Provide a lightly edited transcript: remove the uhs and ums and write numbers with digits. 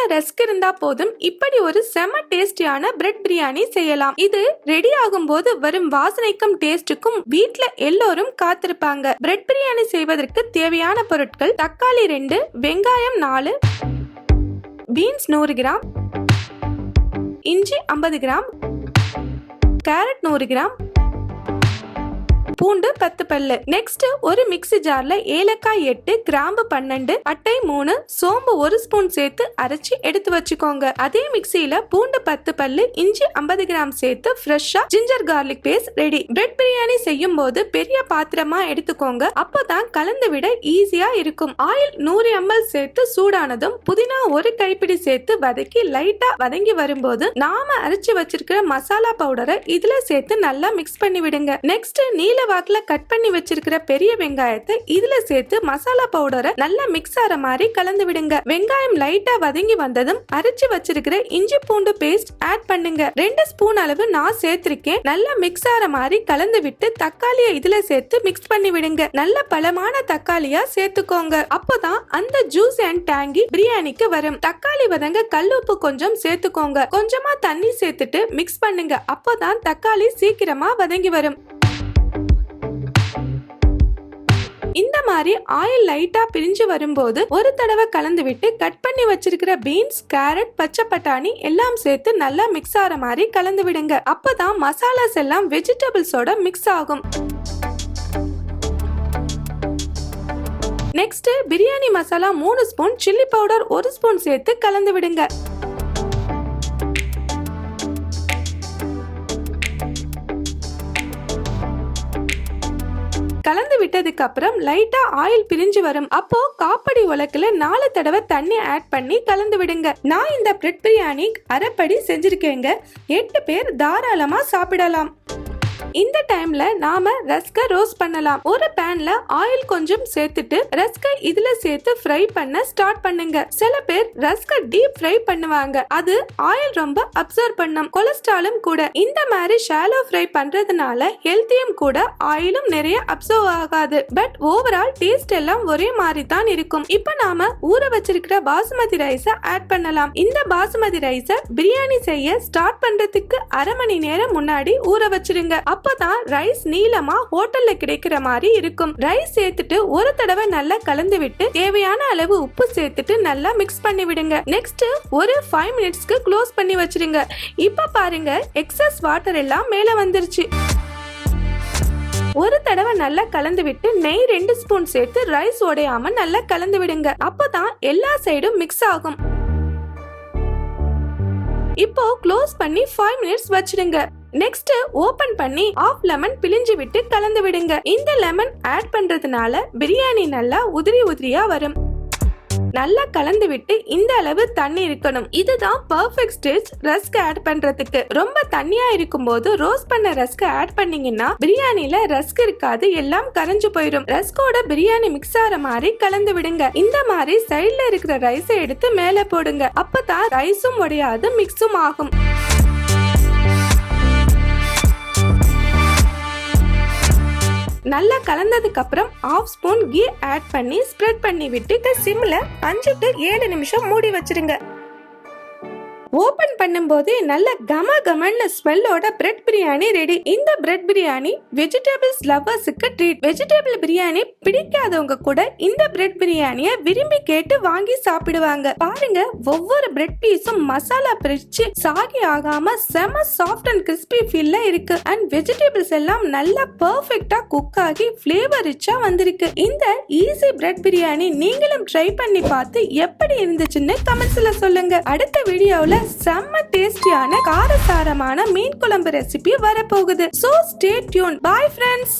வீட்ல ரஸ்க் இருந்தா போதும் இப்படி ஒரு செம டேஸ்டியான பிரெட் பிரியாணி செய்யலாம். இது ரெடி ஆகும் போது வரும் வாசனைக்கும் டேஸ்டுக்கும் வீட்ல எல்லோரும் காத்திருப்பாங்க. பிரெட் பிரியாணி செய்வதற்கு தேவையான பொருட்கள்: தக்காளி 2, வெங்காயம் 4, பீன்ஸ் 100 கிராம், இஞ்சி 50 கிராம், கேரட் 100 கிராம், பூண்டு 10 பல்லு. நெக்ஸ்ட் ஒரு மிக்ஸி ஜார்ல ஏலக்காய் 8, கிராம்பு 12, பட்டை 3, சோம்பு 1 ஸ்பூன் சேர்த்து அரைச்சி எடுத்து வச்சுக்கோங்க. அதே மிக்ஸியில பூண்டு 10 பல்லு, இஞ்சி 50 கிராம் சேர்த்து ஃப்ரெஷ்ஷா ginger garlic paste ready. Bread biryani செய்யும் போது பெரிய பாத்திரமா எடுத்துக்கோங்க, அப்பதான் கலந்து விட ஈஸியா இருக்கும். ஆயில் 100 ml சேர்த்து சூடானதும் புதினா 1 கைப்பிடி சேர்த்து வதக்கி லைட்டா வதங்கி வரும்போது நாம அரைச்சு வச்சிருக்கிற மசாலா பவுடரை இதுல சேர்த்து நல்லா மிக்ஸ் பண்ணி விடுங்க. நெக்ஸ்ட் நீல வாக்குல கட் பண்ணி வச்சிருக்கிற பெரிய வெங்காயத்தை இதுல சேர்த்து மசாலா பவுடரை நல்லா மிக்ஸ் ஆற மாதிரி கலந்து விடுங்க. வெங்காயம் லைட்டா வதங்கி வந்ததும் அரைச்சு வச்சிருக்கிற இஞ்சி பூண்டு பேஸ்ட் ஆட் பண்ணுங்க. 2 ஸ்பூன் அளவு நான் சேர்த்திருக்கேன். நல்லா மிக்ஸ் ஆற மாதிரி கலந்து விட்டு தக்காளியை இதுல சேர்த்து மிக்ஸ் பண்ணி விடுங்க. நல்ல பழமான தக்காளியா சேர்த்துக்கோங்க, அப்பதான் அந்த ஜூஸ் அண்ட் டேங்கி பிரியாணிக்கு வரும். தக்காளி வதங்க கல்லுப்பு கொஞ்சம் சேர்த்துக்கோங்க. கொஞ்சமா தண்ணி சேர்த்துட்டு மிக்ஸ் பண்ணுங்க, அப்பதான் தக்காளி சீக்கிரமா வதங்கி வரும். இந்த மாதிரி ஆயில் லைட்டா பிரிஞ்சு வரும்போது ஒரு தடவை கலந்து விட்டு கட் பண்ணி வச்சிருக்கிற பீன்ஸ், கேரட், பச்சை பட்டாணி எல்லாம் சேர்த்து நல்லா மிக்ஸ் ஆற மாதிரி கலந்து விடுங்க. அப்பதான் மசாலாஸ் எல்லாம் வெஜிடபிள்ஸோட மிக்ஸ் ஆகும். Next biryani masala 3 spoon, chilli powder 1 spoon சேர்த்து கலந்து விடுங்க. கலந்து விட்டதுக்கு அப்புறம் லைட்டா ஆயில் பிரிஞ்சு வரும். அப்போ காப்படி உலக்குல 4 தடவை தண்ணி ஆட் பண்ணி கலந்து விடுங்க. நான் இந்த பிரெட் பிரியாணி அரைப்படி செஞ்சிருக்கேங்க. 8 பேர் தாராளமா சாப்பிடலாம். இந்த டைம்ல நாம ரஸ்க ரோஸ்ட் பண்ணலாம். ஒரு பேன்ல ஆயில் கொஞ்சம் சேர்த்துட்டு ரஸ்க இதுல சேர்த்து ஃப்ரை பண்ண ஸ்டார்ட் பண்ணுங்க. சில பேர் ரஸ்க டீப் ஃப்ரை பண்ணுவாங்க, அது ஆயில் ரொம்ப அப்சர்வ் பண்ணும், கொலஸ்ட்ராலும் கூட. இந்த மாதிரி ஷாலோ ஃப்ரை பண்றதுனால ஹெல்த்தியும் கூட, ஆயிலும் நிறைய அப்சர்வ் ஆகாது. பட் ஓவரால் டேஸ்ட் எல்லாம் ஒரே மாதிரி தான் இருக்கும். இப்போ நாம ஊற வச்சிருக்கிற பாசுமதி ரைஸ ஆட் பண்ணலாம். இந்த பாசுமதி ரைஸ பிரியாணி செய்ய ஸ்டார்ட் பண்றதுக்கு அரை மணி நேரம் முன்னாடி ஊற வச்சிருங்க. அப்பதான் ரைஸ் நீளமா ஹோட்டல்ல கிடைக்கிற மாதிரி இருக்கும். ரைஸ் சேர்த்துட்டு ஒரு தடவை நல்லா கலந்து விட்டு தேவையான அளவு உப்பு சேர்த்துட்டு நல்லா மிக்ஸ் பண்ணி விடுங்க. நெக்ஸ்ட் ஒரு 5 மினிட்ஸ்க்கு க்ளோஸ் பண்ணி வச்சிருங்க. இப்ப பாருங்க, எக்ஸஸ் வாட்டர் எல்லாம் மேல வந்துருச்சு. ஒரு தடவை நல்லா கலந்து விட்டு நெய் 2 ஸ்பூன் சேர்த்து ரைஸ் உடையாம நல்லா கலந்து விடுங்க. அப்பதான் எல்லா சைடும் மிக்ஸ் ஆகும். இப்போ க்ளோஸ் பண்ணி 5 மினிட்ஸ் வச்சிடுங்க. நெக்ஸ்ட் ஓபன் பண்ணி ஆஃப் லெமன் பிழிஞ்சு விட்டு கலந்து விடுங்க. இந்த லெமன் ஆட் பண்றதுனால பிரியாணி நல்லா உதிரி உதிரியா வரும். நல்லா கலந்து விட்டு இந்த அளவு தண்ணி இருக்கணும். இதுதான் பெர்ஃபெக்ட் ஸ்டேஜ் ரஸ்க் ஆட் பண்றதுக்கு. ரொம்ப தண்ணியா இருக்கும் போது ரோஸ்ட் பண்ண ரஸ்க் ஆட் பண்ணீங்கன்னா பிரியாணில ரஸ்க் இருக்காது, எல்லாம் கரைஞ்சு போயிடும். ரஸ்கோட பிரியாணி மிக்ஸ் ஆற மாதிரி கலந்து விடுங்க. இந்த மாதிரி சைடுல இருக்கிற ரைஸை எடுத்து மேல போடுங்க. அப்பதான் ரைஸும் உடையாது, மிக்ஸும் ஆகும். நல்லா கலந்ததுக்கு அப்புறம் 1/2 ஸ்பூன் கீ ஆட் பண்ணி ஸ்ப்ரெட் பண்ணி விட்டு சிம்ல 5 to 7 நிமிஷம் மூடி வச்சிருங்க. ஓபன் பண்ணும்போது நல்ல கம கமன்னு ஸ்மெல்லோட பிரெட் பிரியாணி ரெடி. இந்த பிரெட் பிரியாணி வெஜிடபிள்ஸ் லவர்ஸுக்கு ட்ரீட். வெஜிடபிள் பிரியாணி பிடிக்காதவங்க கூட இந்த பிரெட் பிரியாணிய விரும்பி கேட்டு வாங்கி சாப்பிடுவாங்க. பாருங்க, ஒவ்வொரு பிரெட் பீஸும் மசாலா பிரிச்சு சாகி ஆகாம செம சாஃப்ட் அண்ட் கிறிஸ்பி ஃபீல்ல இருக்கு. அண்ட் வெஜிடபிள்ஸ் எல்லாம் நல்லா பெர்ஃபெக்ட்டா குக் ஆகி ஃபிளேவர் ரிச்சா வந்திருக்கு. இந்த ஈஸி பிரெட் பிரியாணி நீங்களும் ட்ரை பண்ணி பார்த்து எப்படி இருந்துச்சுன்னு கமெண்ட்ஸ்ல சொல்லுங்க. அடுத்த வீடியோல செம்ம டேஸ்டியான காரசாரமான மீன் குழம்பு ரெசிபி வரப்போகுது. So stay tuned. Bye friends.